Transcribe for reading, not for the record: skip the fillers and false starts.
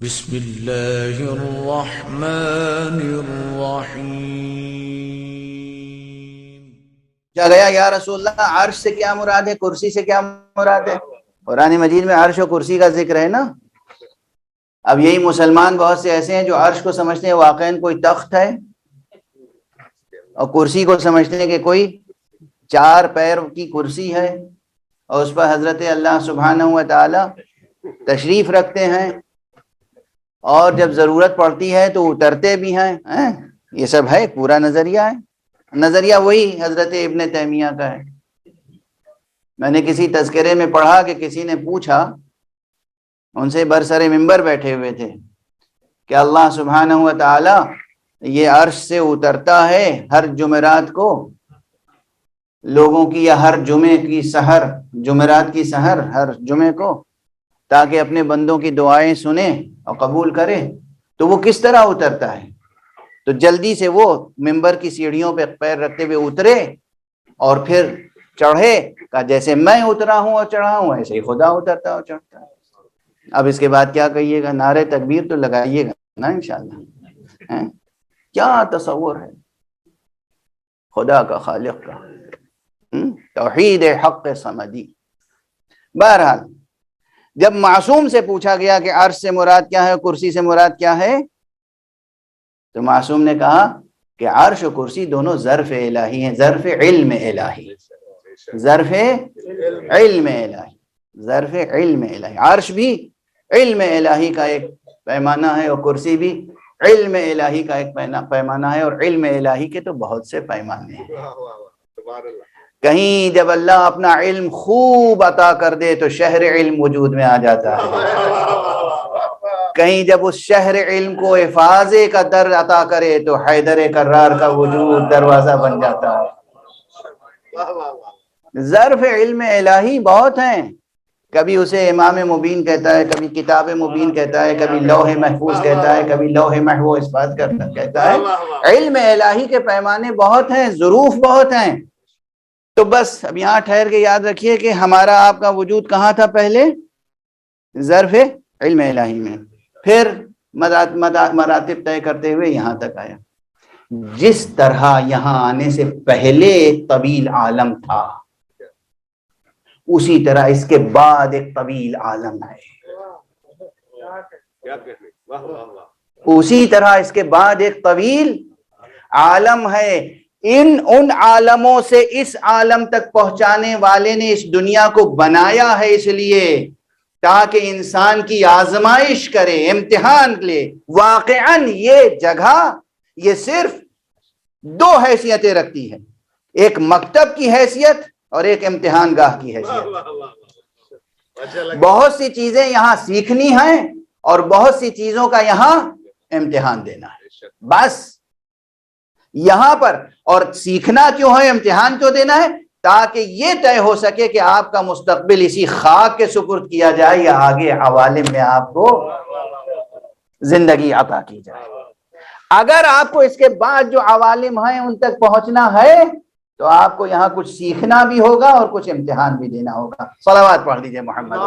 بسم اللہ الرحمن الرحیم۔ کیا گیا یا رسول اللہ، عرش سے کیا مراد ہے، کرسی سے کیا مراد ہے؟ قرآن مجید میں عرش و کرسی کا ذکر ہے نا۔ اب یہی مسلمان بہت سے ایسے ہیں جو عرش کو سمجھتے ہیں واقعاً کوئی تخت ہے، اور کرسی کو سمجھتے ہیں کہ کوئی 4 پیر کی کرسی ہے اور اس پر حضرت اللہ سبحانہ و تعالی تشریف رکھتے ہیں، اور جب ضرورت پڑتی ہے تو اترتے بھی ہیں۔ یہ سب ہے، پورا نظریہ ہے۔ نظریہ وہی حضرت ابن تیمیہ کا ہے۔ میں نے کسی تذکرے میں پڑھا کہ کسی نے پوچھا، ان سے برسر منبر بیٹھے ہوئے تھے، کہ اللہ سبحانہ و تعالی یہ عرش سے اترتا ہے ہر جمعرات کو لوگوں کی، یا ہر جمعے کی سحر، جمعرات کی سحر ہر جمعے کو، تاکہ اپنے بندوں کی دعائیں سنے اور قبول کرے، تو وہ کس طرح اترتا ہے؟ تو جلدی سے وہ منبر کی سیڑھیوں پہ پیر رکھتے ہوئے اترے اور پھر چڑھے، کہا جیسے میں اترا ہوں اور چڑھا ہوں ایسے ہی خدا اترتا اور چڑھتا ہے۔ اب اس کے بعد کیا کہیے گا؟ نعرہ تکبیر تو لگائیے گا نا انشاءاللہ۔ کیا تصور ہے خدا کا، خالق کا، توحید حق صمدی۔ بہرحال جب معصوم سے پوچھا گیا کہ عرش سے مراد کیا ہے اور کرسی سے مراد کیا ہے، تو معصوم نے کہا کہ عرش و کرسی دونوں ظرف الہی ہیں، ظرف علم الہی، ظرف علم الہی، ظرف علم الہی۔ عرش بھی علم الہی کا ایک پیمانہ ہے، اور کرسی بھی علم الہی کا ایک پیمانہ ہے، اور علم الہی کے تو بہت سے پیمانے ہیں۔ کہیں جب اللہ اپنا علم خوب عطا کر دے تو شہر علم وجود میں آ جاتا ہے، کہیں جب اس شہر علم کو افاضے کا در عطا کرے تو حیدر کرار کا وجود دروازہ بن جاتا ہے۔ ظرف علم الہی بہت ہیں، کبھی اسے امام مبین کہتا ہے، کبھی کتاب مبین کہتا ہے، کبھی لوح محفوظ کہتا ہے، کبھی لوح محو اس بات کہتا ہے۔ علم الہی کے پیمانے بہت ہیں، ظروف بہت ہیں۔ تو بس اب یہاں ٹھہر کے یاد رکھیے کہ ہمارا آپ کا وجود کہاں تھا؟ پہلے ظرف علم الہی میں، پھر مراتب طے کرتے ہوئے یہاں تک آیا۔ جس طرح یہاں آنے سے پہلے ایک طویل عالم تھا، اسی طرح اس کے بعد ایک طویل عالم ہے، اسی طرح اس کے بعد ایک طویل عالم ہے۔ ان عالموں سے اس عالم تک پہنچانے والے نے اس دنیا کو بنایا ہے اس لیے تاکہ انسان کی آزمائش کرے، امتحان لے۔ واقعاً یہ جگہ یہ صرف 2 حیثیتیں رکھتی ہے، ایک مکتب کی حیثیت اور ایک امتحان گاہ کی حیثیت۔ بہت سی چیزیں یہاں سیکھنی ہیں اور بہت سی چیزوں کا یہاں امتحان دینا ہے، بس یہاں پر۔ اور سیکھنا کیوں ہے، امتحان کیوں دینا ہے؟ تاکہ یہ طے ہو سکے کہ آپ کا مستقبل اسی خاک کے سپرد کیا جائے یا آگے عوالم میں آپ کو زندگی عطا کی جائے۔ اگر آپ کو اس کے بعد جو عوالم ہیں ان تک پہنچنا ہے تو آپ کو یہاں کچھ سیکھنا بھی ہوگا اور کچھ امتحان بھی دینا ہوگا۔ صلوات پڑھ لیجئے محمد۔